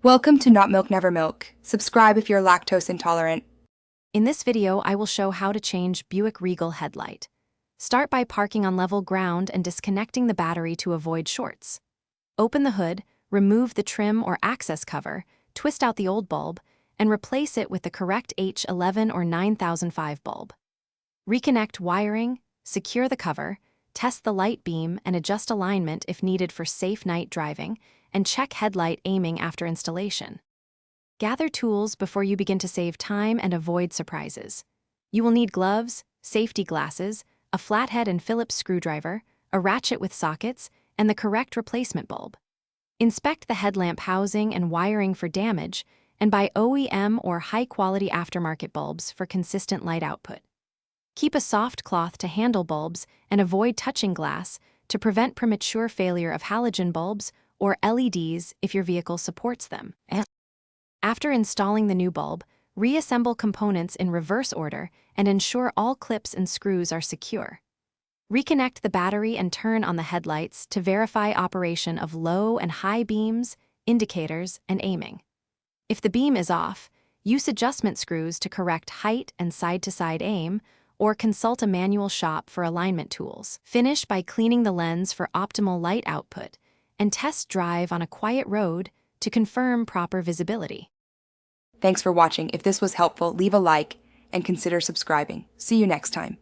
Welcome to Not Milk Never Milk. Subscribe if you're lactose intolerant. In this video, I will show how to change Buick Regal headlight. Start by parking on level ground and disconnecting the battery to avoid shorts. Open the hood, remove the trim or access cover, twist out the old bulb, and replace it with the correct H11 or 9005 bulb. Reconnect wiring, secure the cover, test the light beam and adjust alignment if needed for safe night driving, and check headlight aiming after installation. Gather tools before you begin to save time and avoid surprises. You will need gloves, safety glasses, a flathead and Phillips screwdriver, a ratchet with sockets, and the correct replacement bulb. Inspect the headlamp housing and wiring for damage, and buy OEM or high-quality aftermarket bulbs for consistent light output. Keep a soft cloth to handle bulbs and avoid touching glass to prevent premature failure of halogen bulbs or LEDs if your vehicle supports them. After installing the new bulb, reassemble components in reverse order and ensure all clips and screws are secure. Reconnect the battery and turn on the headlights to verify operation of low and high beams, indicators, and aiming. If the beam is off, use adjustment screws to correct height and side-to-side aim, or consult a manual shop for alignment tools. Finish by cleaning the lens for optimal light output, and test drive on a quiet road to confirm proper visibility. Thanks for watching. If this was helpful, leave a like and consider subscribing. See you next time.